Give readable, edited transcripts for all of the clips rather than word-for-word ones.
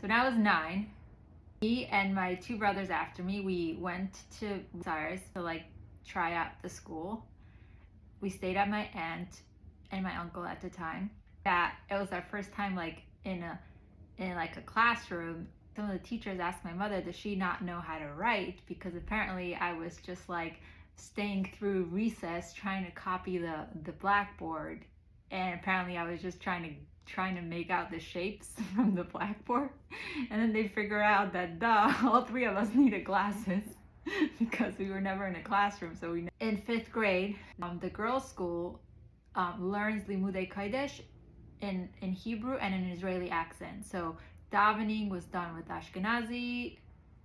So when I was 9, me and my two brothers after me, we went to Buenos to like try out the school. We stayed at my aunt and my uncle at the time. That it was our first time like in like a classroom. Some of the teachers asked my mother, does she not know how to write? Because apparently I was just like staying through recess trying to copy the blackboard, and apparently I was just trying to make out the shapes from the blackboard. And then they figure out that all three of us needed glasses because we were never in a classroom. So in 5th grade, the girls' school learns limudei kodesh in Hebrew and an Israeli accent. So davening was done with Ashkenazi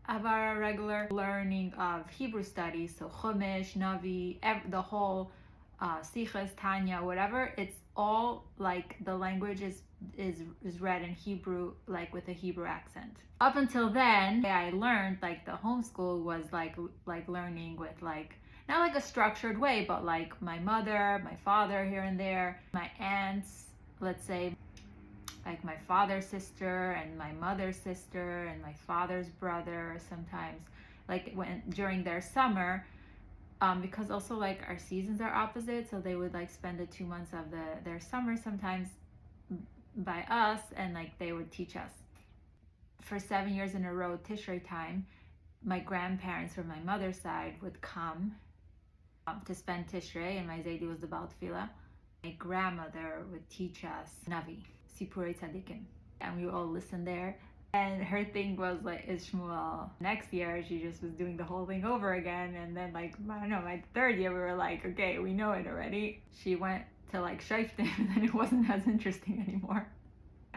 Havara, regular learning of Hebrew studies, so Chumash, Navi, the whole Shlichus, Tanya, whatever. It's all like the language is read in Hebrew, like with a Hebrew accent. Up until then, I learned like the homeschool was like learning with like not like a structured way, but like my mother, my father here and there, my aunts, let's say like my father's sister and my mother's sister and my father's brother sometimes, like when during their summer, because also like our seasons are opposite, so they would like spend the 2 months of their summer sometimes by us, and like they would teach us. For 7 years in a row, Tishrei time, my grandparents from my mother's side would come to spend Tishrei, and my Zaidi was the Baal Tefillah. My grandmother would teach us Navi, Sipurei Tzadikim, and we would all listen there. And her thing was like Ishmael. Next year, she just was doing the whole thing over again. And then like, I don't know, my 3rd year, we were like, okay, we know it already. She went to like Shifting, and then it wasn't as interesting anymore.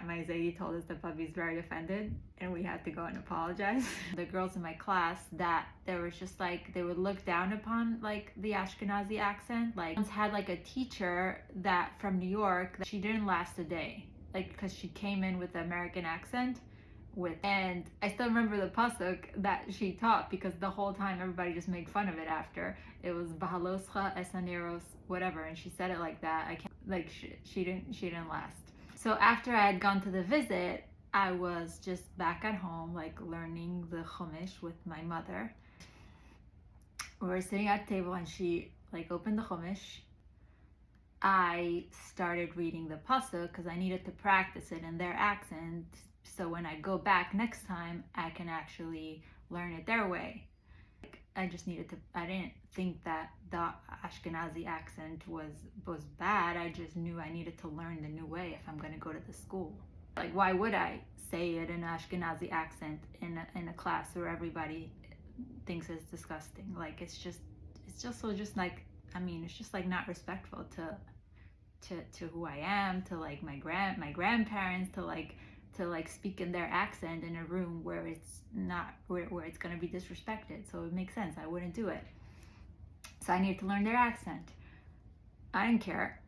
My Zaidi told us that Bubby's very offended, and we had to go and apologize. The girls in my class, that there was just like, they would look down upon like the Ashkenazi accent. Like once had like a teacher that from New York, that she didn't last a day, like because she came in with the American accent. And I still remember the pasuk that she taught, because the whole time everybody just made fun of it after. It was Bahaloscha Esaneros, whatever, and she said it like that. I can't, like she didn't last. So after I had gone to the visit, I was just back at home, like learning the Chumash with my mother. We were sitting at the table and she like opened the Chumash. I started reading the pasuk because I needed to practice it in their accent, so when I go back next time, I can actually learn it their way. I just needed to, I didn't think that the Ashkenazi accent was bad. I just knew I needed to learn the new way if I'm going to go to the school. Like, why would I say it in an Ashkenazi accent in a class where everybody thinks it's disgusting? Like, it's just like, I mean, it's just like not respectful to who I am, to like my grandparents, to like speak in their accent in a room where it's not, where it's going to be disrespected. So it makes sense. I wouldn't do it. So I needed to learn their accent. I didn't care.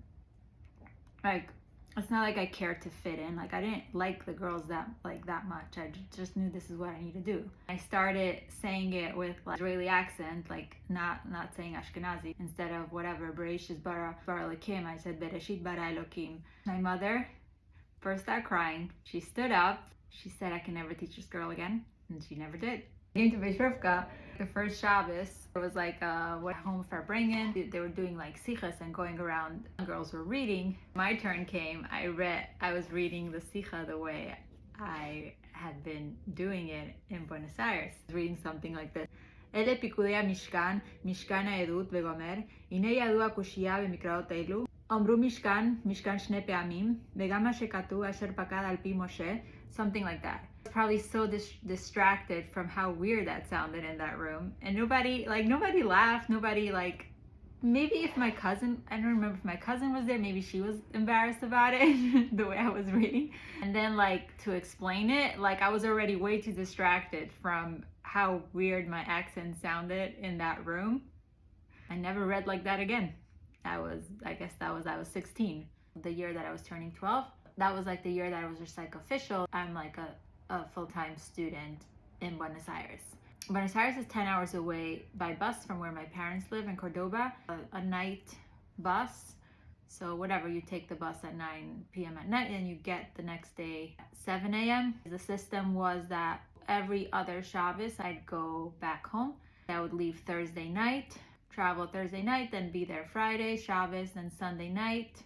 Like, it's not like I cared to fit in. Like, I didn't like the girls that much. I just knew this is what I need to do. I started saying it with like Israeli accent, like not saying Ashkenazi. Instead of whatever, Bereshit bara Elokim, I said Bereshit bara Elokim. My mother first started crying. She stood up. She said, I can never teach this girl again. And she never did. Came to Beis Rivka, the first Shabbos, it was like what home for bringing. They were doing like Sichas and going around. Girls were reading. My turn came. I was reading the Sicha the way I had been doing it in Buenos Aires. I was reading something like this. אלה פיקודי המשכן, משכן העדות וגומר, הנה ידוע קושייה במקראות אלו. אמרו משכן שני פעמים, וגם מה שכתוב אשר פקד על פי משה, something like that. I was probably so distracted from how weird that sounded in that room, and nobody laughed, nobody like, maybe if my cousin, I don't remember if my cousin was there, maybe she was embarrassed about it, the way I was reading. And then like to explain it, like I was already way too distracted from how weird my accent sounded in that room. I never read like that again. I was 16, the year that I was turning 12. That was like the year that I was just like official. I'm like a full-time student in Buenos Aires. Buenos Aires is 10 hours away by bus from where my parents live in Cordoba, a night bus. So whatever, you take the bus at 9 p.m. at night and you get the next day at 7 a.m. The system was that every other Shabbos I'd go back home. I would leave Thursday night, travel Thursday night, then be there Friday, Shabbos, then Sunday night,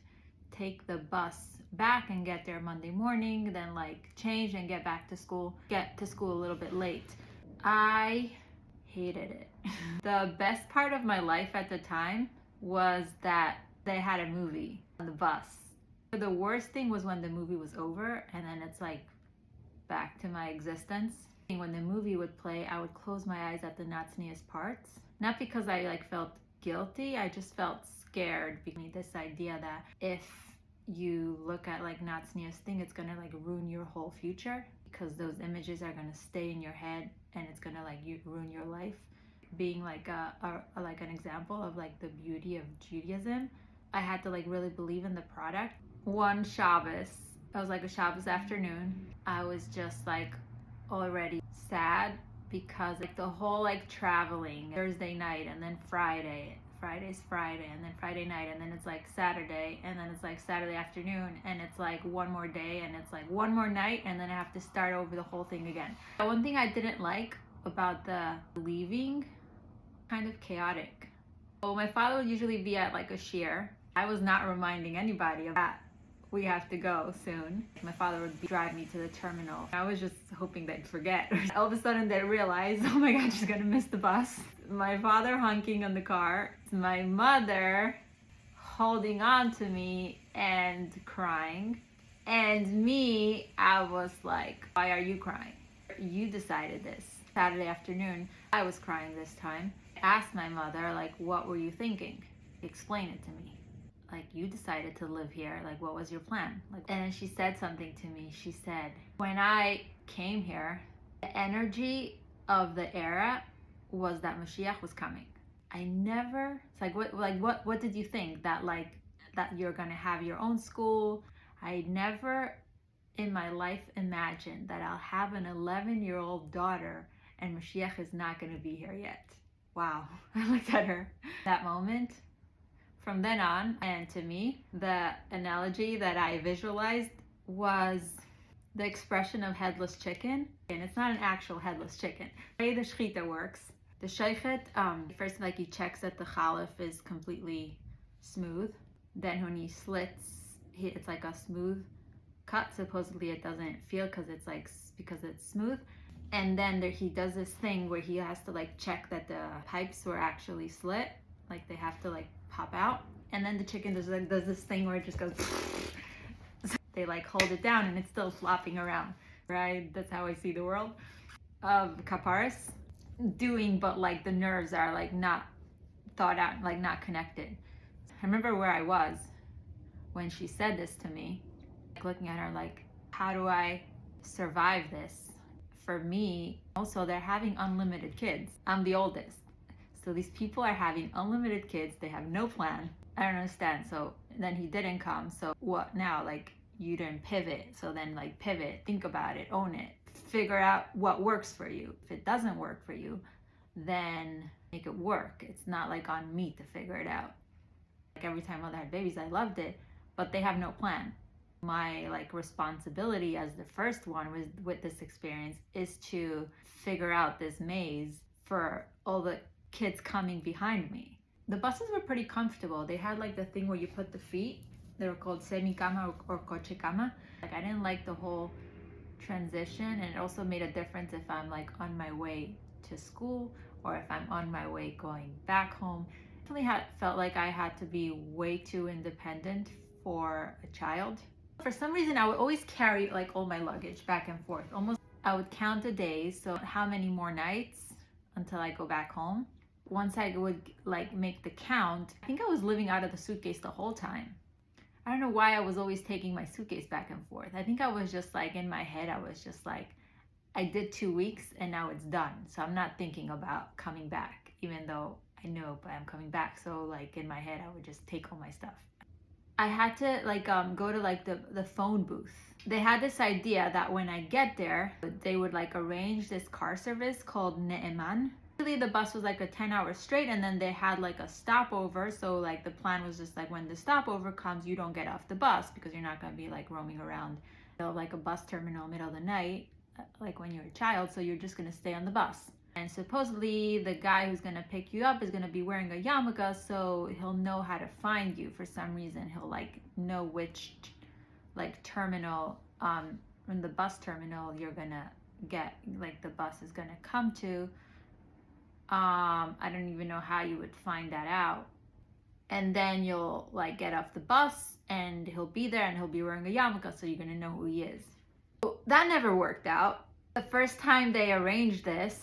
take the bus back and get there Monday morning, then like change and get back to school, get to school a little bit late. I hated it. The best part of my life at the time was that they had a movie on the bus. The worst thing was when the movie was over and then it's like back to my existence. When the movie would play, I would close my eyes at the natsniest parts. Not because I like felt guilty, I just felt scared because this idea that if you look at like natsniest thing, it's gonna like ruin your whole future because those images are gonna stay in your head and it's gonna like ruin your life. Being like like an example of like the beauty of Judaism, I had to like really believe in the product. One Shabbos, it was like a Shabbos afternoon, I was just like already sad because like the whole like traveling Thursday night and then Friday's Friday and then Friday night and then it's like Saturday and then it's like Saturday afternoon and it's like one more day and it's like one more night and then I have to start over the whole thing again. One thing I didn't like about the leaving, kind of chaotic. Well, my father would usually be at like a shiur. I was not reminding anybody of that. We have to go soon. My father would drive me to the terminal. I was just hoping they'd forget. All of a sudden they realized, oh my God, she's gonna miss the bus. My father honking on the car. My mother holding on to me and crying. And me, I was like, why are you crying? You decided this. Saturday afternoon, I was crying this time. I asked my mother, like, what were you thinking? Explain it to me. Like, you decided to live here, like what was your plan? Like, and she said something to me. She said, when I came here, the energy of the era was that Mashiach was coming. I never, it's like what did you think? That you're gonna have your own school? I never in my life imagined that I'll have an 11-year-old daughter and Mashiach is not gonna be here yet. Wow. I looked at her that moment. From then on, and to me, the analogy that I visualized was the expression of headless chicken. And it's not an actual headless chicken. The way the shchita works, the sheichet, first like he checks that the chalif is completely smooth. Then when he slits, it's like a smooth cut. Supposedly it doesn't feel because it's smooth. And then he does this thing where he has to like check that the pipes were actually slit. Like they have to like pop out, and then the chicken does this thing where it just goes. They like hold it down and it's still flopping around, right? That's how I see the world of kaparis doing, but like the nerves are like not thought out, like not connected. I remember where I was when she said this to me, like looking at her like, how do I survive this? For me, also they're having unlimited kids. I'm the oldest. So these people are having unlimited kids. They have no plan. I don't understand. So then he didn't come. So what now? Like you didn't pivot. So then like pivot, think about it, own it, figure out what works for you. If it doesn't work for you, then make it work. It's not like on me to figure it out. Like every time mother had babies, I loved it, but they have no plan. My like responsibility as the first one with this experience is to figure out this maze for all the kids coming behind me. The buses were pretty comfortable. They had like the thing where you put the feet. They were called semi-kama or coche kama. Like I didn't like the whole transition, and it also made a difference if I'm like on my way to school or if I'm on my way going back home. Definitely felt like I had to be way too independent for a child. For some reason, I would always carry like all my luggage back and forth. Almost, I would count the days, so how many more nights until I go back home. Once I would like make the count, I think I was living out of the suitcase the whole time. I don't know why I was always taking my suitcase back and forth. I think I was just like in my head, I was just like, I did 2 weeks and now it's done. So I'm not thinking about coming back, even though I know, but I'm coming back. So like in my head, I would just take all my stuff. I had to like go to like the phone booth. They had this idea that when I get there, they would like arrange this car service called Ne'eman. Really, the bus was like a 10-hour straight, and then they had like a stopover. So like the plan was just like when the stopover comes, you don't get off the bus because you're not going to be like roaming around like a bus terminal middle of the night like when you're a child. So you're just going to stay on the bus. And supposedly the guy who's going to pick you up is going to be wearing a yarmulke, so he'll know how to find you. For some reason he'll like know which like terminal in the bus terminal you're going to get, like the bus is going to come to. I don't even know how you would find that out. And then you'll like get off the bus and he'll be there and he'll be wearing a yarmulke, so you're going to know who he is. So that never worked out. The first time they arranged this,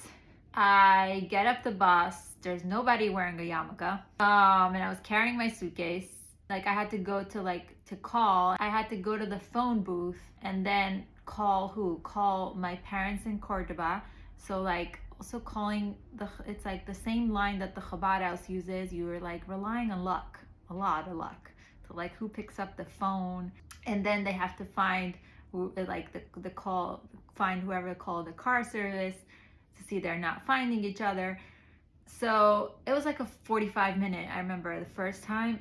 I get up the bus, there's nobody wearing a yarmulke, and I was carrying my suitcase. Like I had to go to I had to go to the phone booth and then call my parents in Cordoba. So like also calling it's like the same line that the Chabad house uses. You were like relying on luck, a lot of luck, to like who picks up the phone, and then they have to find like the call, find whoever called the car service to see they're not finding each other. So it was like a 45-minute. I remember the first time.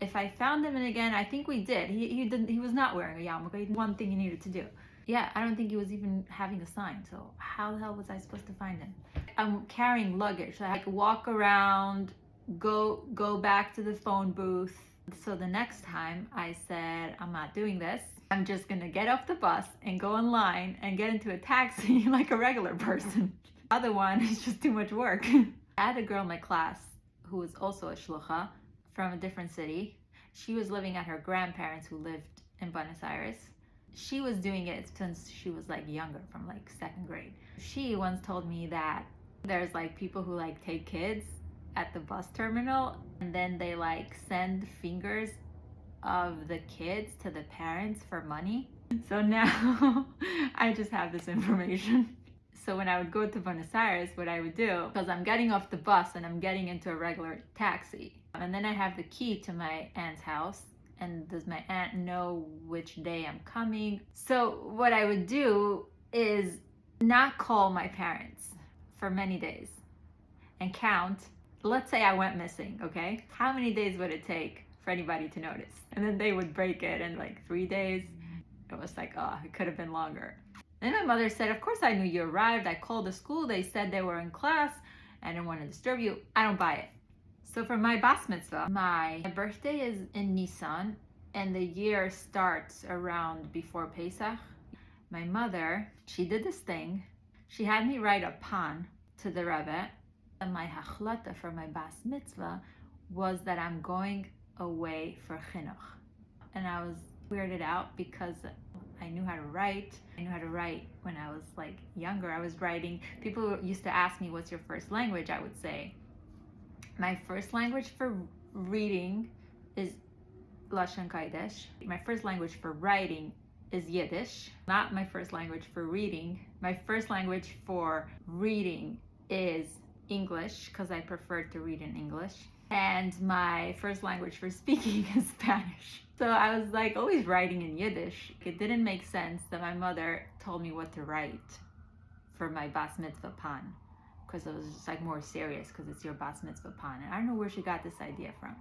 If I found him, and again, I think we did. He was not wearing a yarmulke. He did one thing he needed to do. Yeah, I don't think he was even having a sign. So how the hell was I supposed to find him? I'm carrying luggage. So I had to walk around, go back to the phone booth. So the next time I said, I'm not doing this. I'm just gonna get off the bus and go in line and get into a taxi like a regular person. The other one is just too much work. I had a girl in my class who was also a shlucha from a different city. She was living at her grandparents who lived in Buenos Aires. She was doing it since she was like younger, from like second grade. She once told me that there's like people who like take kids at the bus terminal and then they like send fingers of the kids to the parents for money. So now I just have this information. So when I would go to Buenos Aires, what I would do, because I'm getting off the bus and I'm getting into a regular taxi, and then I have the key to my aunt's house, and does my aunt know which day I'm coming? So what I would do is not call my parents for many days and count. Let's say I went missing, okay? How many days would it take for anybody to notice? And then they would break it in like 3 days. It was like, oh, it could have been longer. Then my mother said, of course I knew you arrived. I called the school. They said they were in class. I didn't want to disturb you. I don't buy it. So for my bas mitzvah, my birthday is in Nisan, and the year starts around before Pesach. My mother, she did this thing. She had me write a pan to the Rebbe. And my hachlata for my bas mitzvah was that I'm going away for chinuch. And I was weirded out because I knew how to write. I knew how to write when I was like younger. I was writing. People used to ask me, what's your first language? I would say, my first language for reading is Lashon Kodesh. My first language for writing is Yiddish. Not my first language for reading. My first language for reading is English, because I prefer to read in English. And my first language for speaking is Spanish. So I was like always writing in Yiddish. It didn't make sense that my mother told me what to write for my bas mitzvah pan, because it was just like more serious, because it's your bas mitzvah pan. And I don't know where she got this idea from.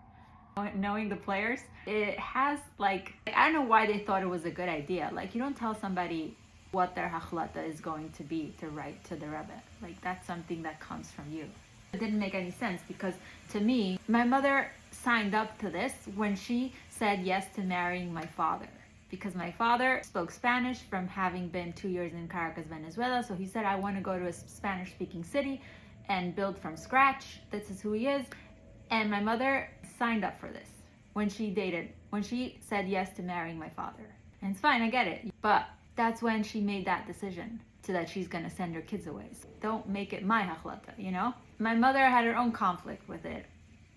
Knowing the players, it has like, I don't know why they thought it was a good idea. Like, you don't tell somebody what their hachlata is going to be to write to the Rebbe. Like, that's something that comes from you. It didn't make any sense, because to me, my mother signed up to this when she said yes to marrying my father, because my father spoke Spanish from having been 2 years in Caracas, Venezuela. So he said, I want to go to a Spanish speaking city and build from scratch. This is who he is. And my mother signed up for this when she said yes to marrying my father. And it's fine, I get it. But that's when she made that decision, so that she's going to send her kids away. So don't make it my hachlata, you know? My mother had her own conflict with it,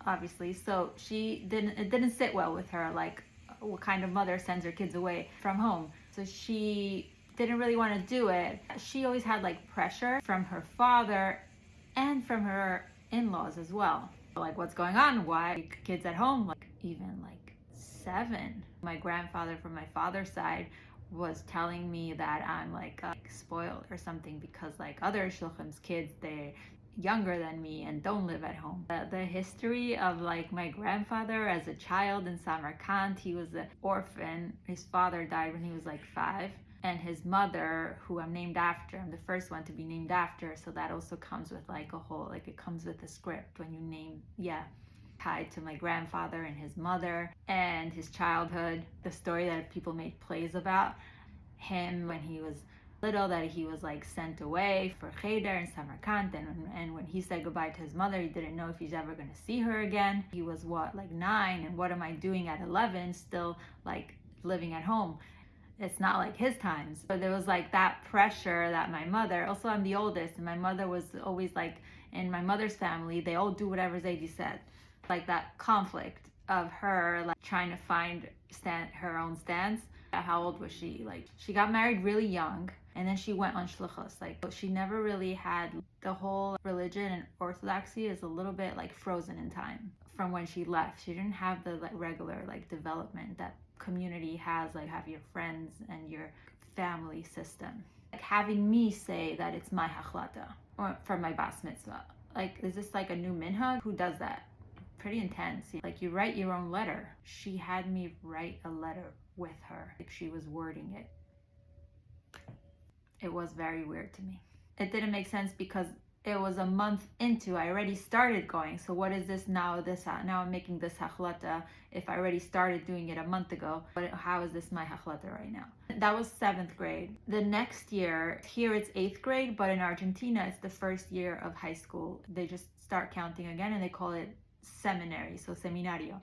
obviously. So it didn't sit well with her, like what kind of mother sends her kids away from home. So she didn't really want to do it. She always had like pressure from her father and from her in-laws as well. Like, what's going on? Why kids at home? Like, even like 7. My grandfather from my father's side was telling me that I'm like spoiled or something, because like other shluchim's kids, younger than me and don't live at home. The history of like my grandfather as a child in Samarkand, he was an orphan. His father died when he was like 5. And his mother, who I'm named after, I'm the first one to be named after. So that also comes with like a whole, like it comes with a script when you name, tied to my grandfather and his mother and his childhood. The story that people made plays about him when he was little, that he was like sent away for cheder in Samarkand, and when he said goodbye to his mother, he didn't know if he's ever going to see her again. He was like 9, and what am I doing at 11 still like living at home? It's not like his times. But there was like that pressure that my mother, also I'm the oldest, and my mother was always like, in my mother's family, they all do whatever Zadie said. Like that conflict of her like trying to find her own stance. How old was she? Like she got married really young, and then she went on Shlichus. Like she never really had the whole religion, and orthodoxy is a little bit like frozen in time from when she left. She didn't have the like regular like development that community has, like have your friends and your family system. Like having me say that it's my hachlata or for my bas mitzvah. Like is this like a new minhag? Who does that? Pretty intense. Like you write your own letter. She had me write a letter with her. Like she was wording it. It was very weird to me. It didn't make sense because it was a month into, I already started going. So what is this now? Now I'm making this hachlata if I already started doing it a month ago. But how is this my hachlata right now? That was 7th grade. The next year, here it's 8th grade, but in Argentina, it's the first year of high school. They just start counting again and they call it seminary, so seminario.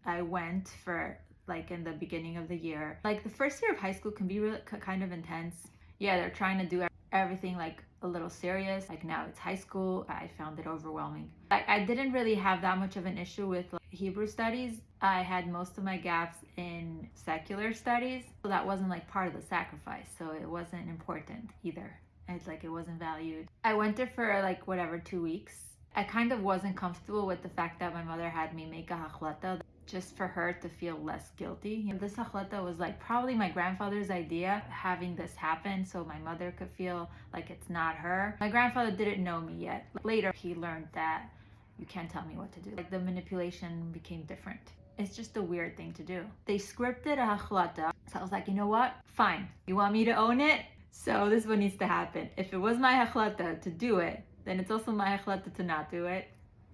I went for like in the beginning of the year. Like the first year of high school can be really kind of intense. Yeah, they're trying to do everything like a little serious. Like now it's high school. I found it overwhelming. I didn't really have that much of an issue with like, Hebrew studies. I had most of my gaps in secular studies, so that wasn't like part of the sacrifice, so it wasn't important either. It's like it wasn't valued. I went there for like 2 weeks. I kind of wasn't comfortable with the fact that my mother had me make a hachlata just for her to feel less guilty. This hachlata was like probably my grandfather's idea, having this happen so my mother could feel like it's not her. My grandfather didn't know me yet. Later, he learned that you can't tell me what to do. Like the manipulation became different. It's just a weird thing to do. They scripted a hachlata. So I was like, you know what? Fine. You want me to own it? So this is what needs to happen. If it was my hachlata to do it, then it's also my hachlata to not do it.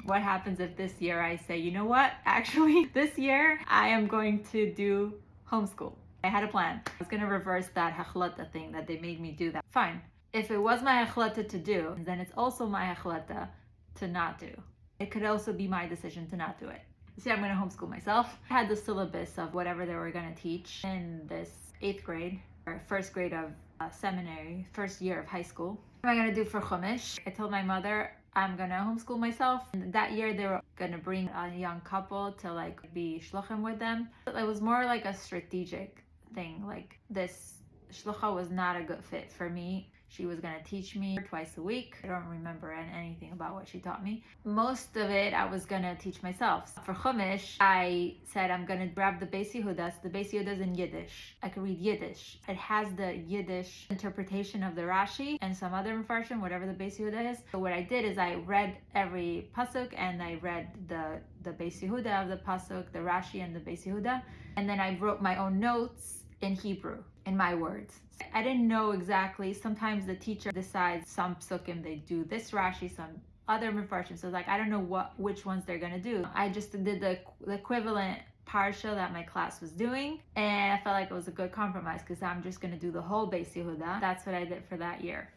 What happens if this year I say, you know what? Actually, this year I am going to do homeschool. I had a plan. I was going to reverse that hachlata thing that they made me do that. Fine. If it was my hachlata to do, then it's also my hachlata to not do. It could also be my decision to not do it. See, I'm going to homeschool myself. I had the syllabus of whatever they were going to teach in this 8th grade or 1st grade of seminary, 1st year of high school. What am I going to do for Chumash? I told my mother I'm going to homeschool myself. And that year they were going to bring a young couple to like be shluchim with them. It was more like a strategic thing. Like this shlucha was not a good fit for me. She was going to teach me twice a week. I don't remember anything about what she taught me. Most of it I was going to teach myself. For Chumash, I said I'm going to grab the Beis Yehudas. The Beis Yehudas in Yiddish. I could read Yiddish. It has the Yiddish interpretation of the Rashi and some other Mefarshim, whatever the Beis Yehuda is. So what I did is I read every pasuk and I read the Beis Yehuda of the pasuk, the Rashi and the Beis Yehuda. And then I wrote my own notes in Hebrew, in my words. I didn't know exactly. Sometimes the teacher decides some psukim they do this Rashi, some other Mefarshim. So like I don't know which ones they're gonna do. I just did the equivalent parsha that my class was doing, and I felt like it was a good compromise because I'm just gonna do the whole Beis Yehuda. That's what I did for that year.